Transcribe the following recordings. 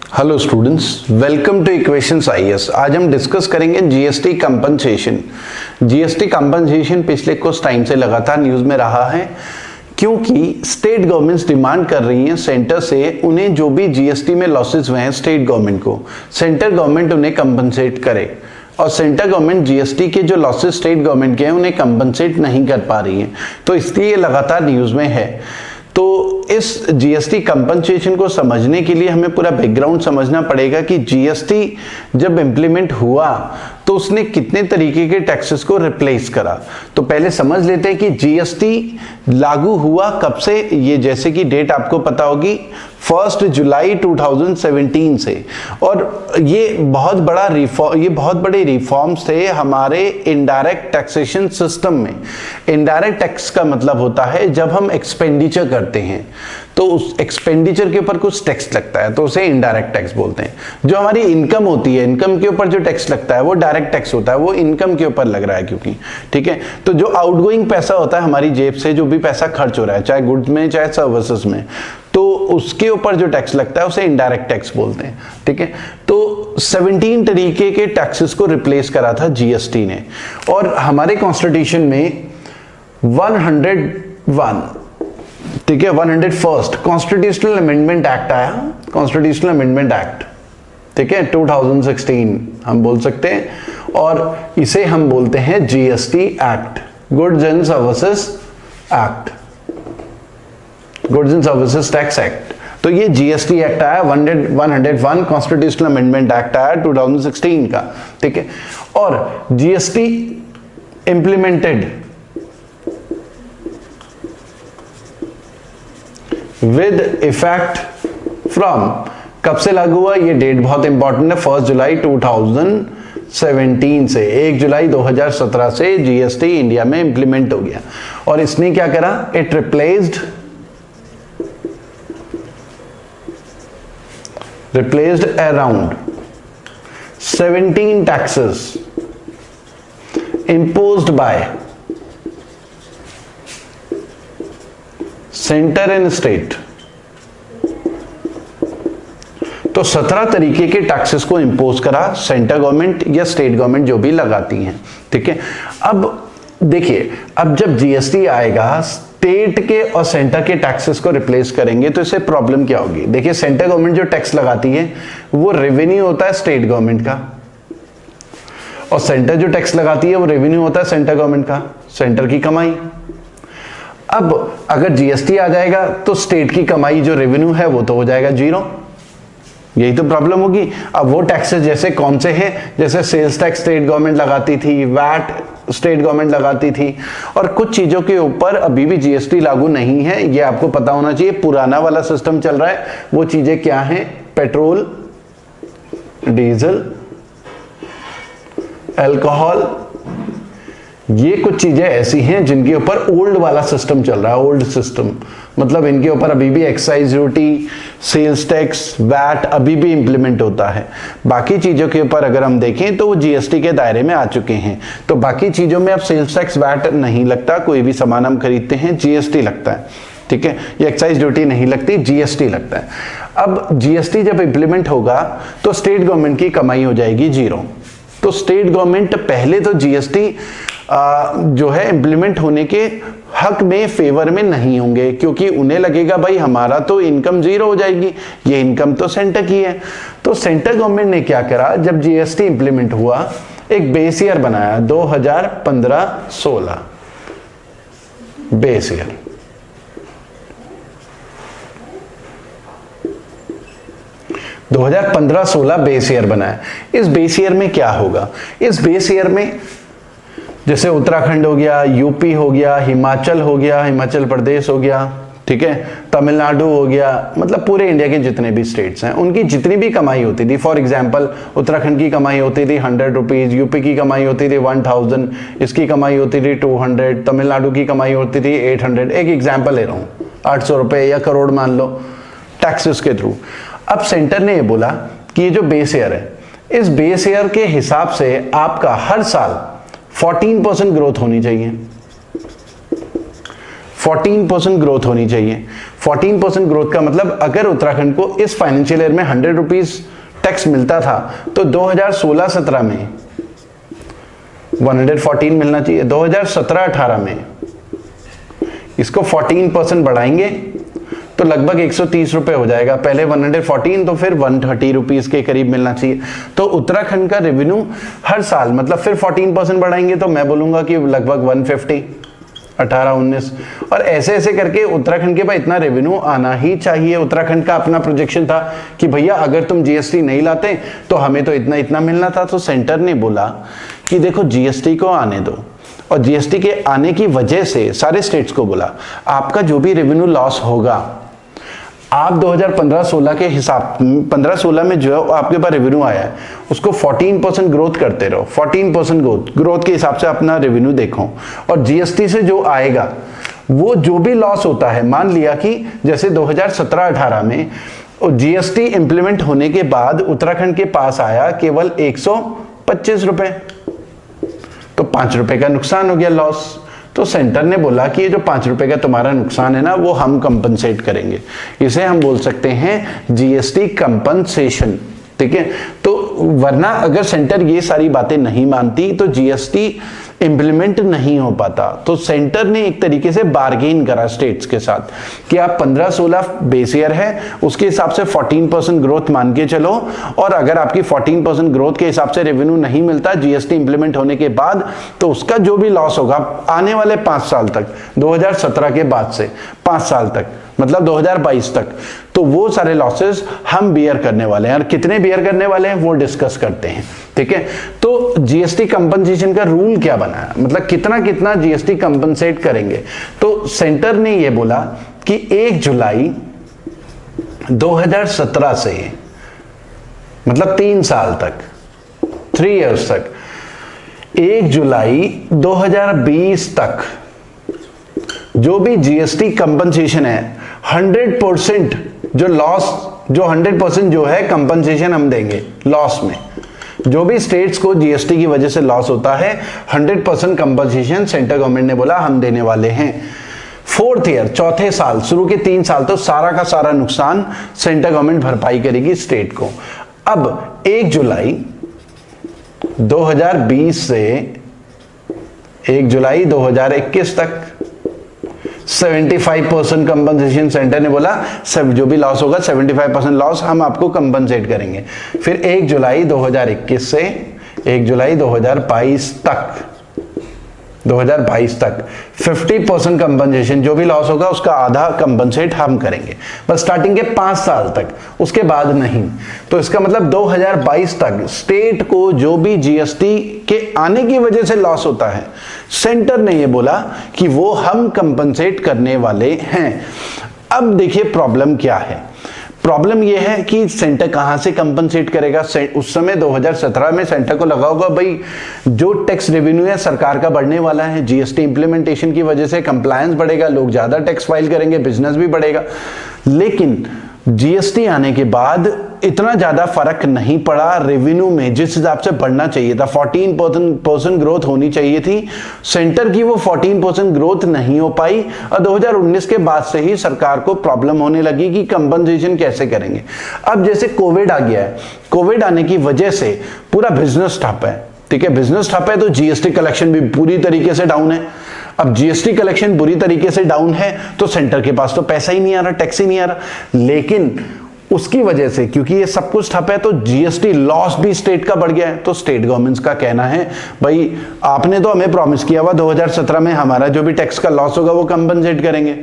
Hello students, welcome two equations IAS. आज हम discuss करेंगे जीएसटी कंपनसेशन। जीएसटी कंपनसेशन पिछले कुछ टाइम से लगातार न्यूज में रहा है क्योंकि स्टेट गवर्नमेंट्स डिमांड कर रही हैं सेंटर से उन्हें जो भी जीएसटी में लॉसेस हुए हैं स्टेट गवर्नमेंट को सेंटर गवर्नमेंट उन्हें कंपनसेट करे, और सेंट्रल गवर्नमेंट जीएसटी के जो लॉसेस स्टेट गवर्नमेंट के हैं उन्हें कंपनसेट नहीं कर पा रही है, तो इसलिए लगातार न्यूज में है। तो इस जीएसटी कंपनसेशन को समझने के लिए हमें पूरा बैकग्राउंड समझना पड़ेगा कि जीएसटी जब इंप्लीमेंट हुआ तो उसने कितने तरीके के टैक्सेस को रिप्लेस करा। तो पहले समझ लेते हैं कि जीएसटी लागू हुआ कब से। ये जैसे कि डेट आपको पता होगी 1 जुलाई 2017 से, और ये बहुत बड़े रिफॉर्म्स थे हमारे इनडायरेक्ट टैक्सेशन सिस्टम में। इनडायरेक्ट टैक्स का मतलब होता है जब हम एक्सपेंडिचर करते हैं तो उस एक्सपेंडिचर के ऊपर कुछ टैक्स लगता है तो उसे इनडायरेक्ट टैक्स बोलते हैं। जो हमारी इनकम होती है, इनकम के ऊपर जो टैक्स लगता है वो डायरेक्ट टैक्स होता है, वो इनकम के ऊपर लग रहा है क्योंकि, ठीक है। तो जो आउटगोइंग पैसा होता है हमारी जेब से, जो भी पैसा खर्च हो रहा है चाहे गुड्स में चाहे सर्विसेज में, तो उसके ऊपर जो टैक्स लगता है उसे इनडायरेक्ट टैक्स बोलते हैं, ठीक है। तो 17 तरीके के टैक्सेस को रिप्लेस करा था जीएसटी ने, और हमारे कॉन्स्टिट्यूशन में 101, ठीक है, 101st कॉन्स्टिट्यूशनल अमेंडमेंट एक्ट आया, कॉन्स्टिट्यूशनल अमेंडमेंट एक्ट, ठीक है, 2016 हम बोल सकते हैं, और इसे हम बोलते हैं GST act, goods and services act, goods and services tax act. तो ये जीएसटी एक्ट आया, 101 कॉन्स्टिट्यूशनल अमेंडमेंट एक्ट आया 2016 का, ठीक है। और GST implemented with effect from, कब से लागू हुआ ये डेट बहुत इंपॉर्टेंट है, 1 जुलाई 2017 से, 1 जुलाई 2017 से जीएसटी इंडिया में इंप्लीमेंट हो गया। और इसने क्या करा, it replaced around 17 taxes imposed bye centre and state. तो 17 तरीके के टैक्सेस को इंपोज करा सेंटर गवर्नमेंट या स्टेट गवर्नमेंट जो भी लगाती हैं, ठीक है। अब देखिए, अब जब जीएसटी आएगा स्टेट के और सेंटर के टैक्सेस को रिप्लेस करेंगे तो इससे प्रॉब्लम क्या होगी। देखिए, सेंटर गवर्नमेंट जो टैक्स लगाती है वो रेवेन्यू होता है स्टेट गवर्नमेंट का, और सेंटर जो टैक्स लगाती है वो रेवेन्यू होता है सेंटर गवर्नमेंट का, सेंटर की कमाई। अब अगर जीएसटी आ जाएगा तो स्टेट की कमाई जो रेवेन्यू है वो तो हो जाएगा जीरो, यही तो प्रॉब्लम होगी। अब वो टैक्सेस जैसे कौन से हैं, जैसे सेल्स टैक्स स्टेट गवर्नमेंट लगाती थी, वैट स्टेट गवर्नमेंट लगाती थी, और कुछ चीजों के ऊपर अभी भी जीएसटी लागू नहीं है, ये आपको पता होना चाहिए। पुराना वाला सिस्टम चल रहा है, वो चीजें क्या हैं, पेट्रोल, डीजल, अल्कोहल, ये कुछ चीजें ऐसी हैं जिनके ऊपर ओल्ड वाला सिस्टम चल रहा है। ओल्ड सिस्टम मतलब इनके ऊपर अभी भी excise duty, sales tax, VAT अभी भी इंप्लीमेंट होता है। बाकी चीजों के ऊपर अगर हम देखें तो वो जीएसटी के दायरे में आ चुके हैं। तो बाकी चीजों में अब सेल्स टैक्स, वैट नहीं लगता, कोई भी सामान हम खरीदते हैं जीएसटी लगता है, ठीक है। ये एक्साइज ड्यूटी नहीं लगती, जीएसटी लगता है। अब जीएसटी जब इंप्लीमेंट होगा तो स्टेट गवर्नमेंट की कमाई हो जाएगी जीरो। तो स्टेट गवर्नमेंट पहले तो जीएसटी जो है इंप्लीमेंट होने के हक में, फेवर में नहीं होंगे, क्योंकि उन्हें लगेगा भाई हमारा तो इनकम जीरो हो जाएगी, ये इनकम तो सेंटर की है। तो सेंटर गवर्नमेंट ने क्या करा, जब जीएसटी इंप्लीमेंट हुआ एक बेस ईयर बनाया, 2015-16 बेस ईयर। दो 2015-16 बेस ईयर बनाया। इस बेस ईयर में क्या होगा, इस बेस ईयर में जैसे उत्तराखंड हो गया, यूपी हो गया, हिमाचल हो गया, हिमाचल प्रदेश हो गया, ठीक है, तमिलनाडु हो गया, मतलब पूरे इंडिया के जितने भी स्टेट्स हैं उनकी जितनी भी कमाई होती थी, फॉर एग्जांपल उत्तराखंड की कमाई होती थी 100 रुपीज, यूपी की कमाई होती थी 1000, इसकी कमाई होती थी 200, तमिलनाडु की कमाई होती थी 800, एक एग्जाम्पल ले रहा हूँ, 800 रुपए या करोड़ मान लो टैक्सेस के थ्रू। अब सेंटर ने ये बोला कि ये जो बेस ईयर है, इस बेस ईयर के हिसाब से आपका हर साल 14% ग्रोथ होनी चाहिए। 14% ग्रोथ होनी चाहिए। 14% ग्रोथ का मतलब अगर उत्तराखंड को इस फाइनेंशियल ईयर में 100 रुपीज टैक्स मिलता था तो 2016-17 में 114 मिलना चाहिए। 2017-18 में इसको 14% बढ़ाएंगे तो लगभग 130 रुपए हो जाएगा। पहले 114 तो फिर 130 रुपीज के करीब मिलना चाहिए। तो उत्तराखंड का रेवेन्यू हर साल मतलब फिर 14% बढ़ाएंगे तो मैं बोलूंगा कि लगभग 150, 18-19 और ऐसे ऐसे करके उत्तराखंड के पास इतना रेवेन्यू आना ही चाहिए। उत्तराखंड का अपना प्रोजेक्शन था कि भैया अगर तुम जीएसटी नहीं लाते तो हमें तो इतना इतना मिलना था। तो सेंटर ने बोला कि देखो जीएसटी को आने दो, और जीएसटी के आने की वजह से सारे स्टेट्स को बोला आपका जो भी रेवेन्यू लॉस होगा आप 2015-16 के हिसाब 15-16 में जो है आपके पास रेवेन्यू आया है उसको 14% ग्रोथ करते रहो। 14% ग्रोथ के हिसाब से अपना रेवेन्यू देखो, और जीएसटी से जो आएगा वो जो भी लॉस होता है, मान लिया कि जैसे 2017-18 में जीएसटी इंप्लीमेंट होने के बाद उत्तराखंड के पास आया केवल 125 रुपए, तो 5 रुपए का नुकसान हो गया लॉस। तो सेंटर ने बोला कि ये जो 5 रुपए का तुम्हारा नुकसान है ना वो हम कंपनसेट करेंगे। इसे हम बोल सकते हैं जीएसटी कंपनसेशन, ठीक है। तो वरना अगर सेंटर ये सारी बातें नहीं मानती तो जीएसटी इंप्लीमेंट नहीं हो पाता। तो सेंटर ने एक तरीके से बार्गेन करा स्टेट्स के साथ कि आप 15-16 बेस ईयर है उसके हिसाब से 14% ग्रोथ मान के चलो, और अगर आपकी 14% ग्रोथ के हिसाब से रेवेन्यू नहीं मिलता जीएसटी इंप्लीमेंट होने के बाद तो उसका जो भी लॉस होगा आने वाले 5 साल तक, 2017 के बाद से 5 साल तक मतलब 2022 तक, तो वो सारे लॉसेस हम बियर करने वाले हैं। और कितने बियर करने वाले हैं वो डिस्कस करते हैं, ठीक है। तो जीएसटी कंपनसेशन का रूल क्या बना है, मतलब कितना कितना जीएसटी कंपनसेट करेंगे। तो सेंटर ने ये बोला कि 1 जुलाई 2017 से मतलब 3 साल तक, 3 इयर्स तक, 1 जुलाई 2020 तक जो भी जीएसटी कंपनसेशन है 100% जो लॉस, जो 100% जो है कंपनसेशन हम देंगे लॉस में। जो भी स्टेट्स को जीएसटी की वजह से लॉस होता है 100% कंपनसेशन सेंट्रल गवर्नमेंट ने बोला हम देने वाले हैं। 4th ईयर, चौथे साल, शुरू के 3 साल तो सारा का सारा नुकसान सेंट्रल गवर्नमेंट भरपाई करेगी स्टेट को। अब 1 जुलाई 2020 से 1 जुलाई 2021 तक 75% कंपनसेशन सेंटर ने बोला सब जो भी लॉस होगा 75% लॉस हम आपको कंपनसेट करेंगे। फिर 1 जुलाई 2021 से 1 जुलाई 2022 तक 50% कंपनसेशन, जो भी लॉस होगा उसका आधा कंपनसेट हम करेंगे, बस स्टार्टिंग के 5 साल तक, उसके बाद नहीं। तो इसका मतलब 2022 तक स्टेट को जो भी जीएसटी के आने की वजह से लॉस होता है सेंटर ने ये बोला कि वो हम कंपनसेट करने वाले हैं। अब देखिए प्रॉब्लम क्या है। प्रॉब्लम यह है कि सेंटर कहां से कंपनसेट करेगा। उस समय 2017 में सेंटर को लगा होगा भाई जो टैक्स रेवेन्यू है सरकार का बढ़ने वाला है, जीएसटी इंप्लीमेंटेशन की वजह से कंप्लायंस बढ़ेगा, लोग ज्यादा टैक्स फाइल करेंगे, बिजनेस भी बढ़ेगा। लेकिन जीएसटी आने के बाद इतना ज्यादा फर्क नहीं पड़ा रेवेन्यू में जिस हिसाब से बढ़ना चाहिए था। 14% ग्रोथ होनी चाहिए थी सेंटर की, वो 14% ग्रोथ नहीं हो पाई। और 2019 के बाद से ही सरकार को प्रॉब्लम होने लगी कि कंपनसेशन कैसे करेंगे। अब जैसे कोविड आ गया है, कोविड आने की वजह से पूरा बिजनेस ठप है, ठीक है। बिजनेस ठप है तो जीएसटी कलेक्शन भी पूरी तरीके से डाउन है। अब जीएसटी कलेक्शन बुरी तरीके से डाउन है तो सेंटर के पास तो पैसा ही नहीं आ रहा, टैक्स ही नहीं आ रहा। लेकिन उसकी वजह से क्योंकि ये सब कुछ ठप है तो जीएसटी लॉस भी स्टेट का बढ़ गया है। तो स्टेट गवर्नमेंट्स का कहना है भाई आपने तो हमें प्रॉमिस किया हुआ 2017 में हमारा जो भी टैक्स का लॉस होगा वो कंपनसेट करेंगे,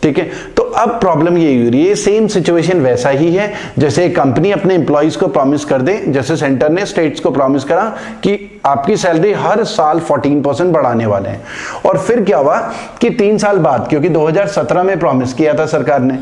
ठीक है। तो अब प्रॉब्लम ये हो रही है, सेम सिचुएशन वैसा ही है जैसे एक कंपनी अपने एम्प्लॉइज को प्रॉमिस कर दे, जैसे सेंटर ने स्टेट्स को प्रॉमिस करा कि आपकी सैलरी हर साल 14% बढ़ाने वाले हैं। और फिर क्या हुआ कि 3 साल बाद, क्योंकि 2017 में प्रॉमिस किया था सरकार ने,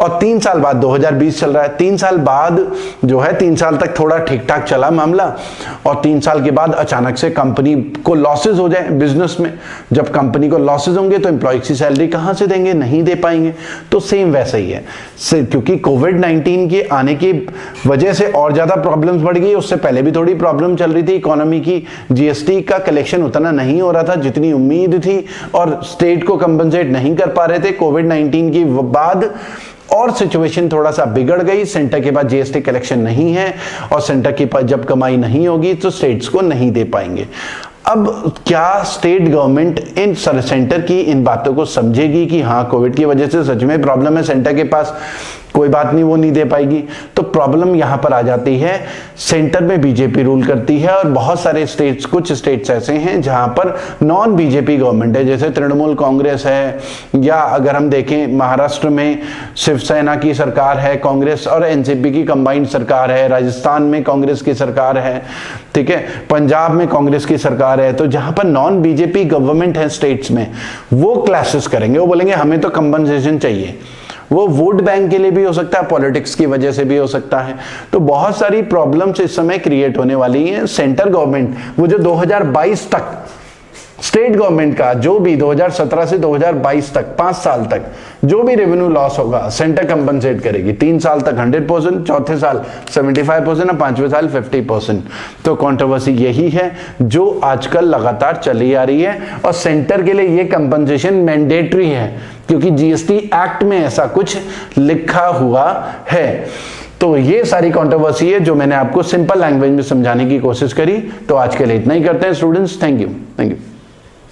और 3 साल बाद 2020 चल रहा है, 3 साल बाद जो है 3 साल तक थोड़ा ठीक ठाक चला मामला, और 3 साल के बाद अचानक से कंपनी को लॉसेज हो जाए बिजनेस में। जब कंपनी को लॉसेज होंगे तो एम्प्लॉइज की सैलरी कहां से देंगे, नहीं दे पाएंगे। तो तो सेम वैसा ही है, क्योंकि कोविड-19 के आने की वजह से और ज्यादा प्रॉब्लम्स बढ़ गई। उससे पहले भी थोड़ी प्रॉब्लम चल रही थी इकोनॉमी की, जीएसटी का कलेक्शन उतना नहीं हो रहा था जितनी उम्मीद थी, और स्टेट को कंपनसेट नहीं कर पा रहे थे। कोविड-19 की बाद और सिचुएशन थोड़ा सा बिगड़ गई, सेंटर के पास जीएसटी कलेक्शन नहीं है, और सेंटर के पास जब कमाई नहीं होगी तो स्टेट्स को नहीं दे पाएंगे। अब क्या स्टेट गवर्नमेंट इन सेंटर की इन बातों को समझेगी कि हाँ कोविड की वजह से सच में प्रॉब्लम है, सेंटर के पास कोई बात नहीं, वो नहीं दे पाएगी? तो प्रॉब्लम यहां पर आ जाती है, सेंटर में बीजेपी रूल करती है, और बहुत सारे स्टेट्स, कुछ स्टेट्स ऐसे हैं जहां पर नॉन बीजेपी गवर्नमेंट है, जैसे तृणमूल कांग्रेस है, या अगर हम देखें महाराष्ट्र में शिवसेना की सरकार है, कांग्रेस और एनसीपी की कंबाइंड सरकार है, राजस्थान में कांग्रेस की सरकार है, ठीक है, पंजाब में कांग्रेस की सरकार है। तो जहां पर नॉन बीजेपी गवर्नमेंट है स्टेट्स में, वो क्लैशेस करेंगे, वो बोलेंगे हमें तो कंपनसेशन चाहिए। वो वोट बैंक के लिए भी हो सकता है, पॉलिटिक्स की वजह से भी हो सकता है। तो बहुत सारी प्रॉब्लम्स इस समय क्रिएट होने वाली हैं। सेंटर गवर्नमेंट वो जो 2022 तक स्टेट गवर्नमेंट का जो भी 2017 से 2022 तक 5 साल तक जो भी रेवेन्यू लॉस होगा सेंटर कंपनसेट करेगी। 3 साल तक 100%, चौथे साल 75% और 5वें साल 50%। तो कंट्रोवर्सी यही है जो आजकल लगातार चली आ रही है, और सेंटर के लिए ये कंपनसेशन मैंडेटरी है क्योंकि जीएसटी एक्ट में ऐसा कुछ लिखा हुआ है। तो ये सारी कंट्रोवर्सी है जो मैंने आपको सिंपल लैंग्वेज में समझाने की कोशिश करी। तो आज के लिए इतना ही करते हैं स्टूडेंट्स। Thank you.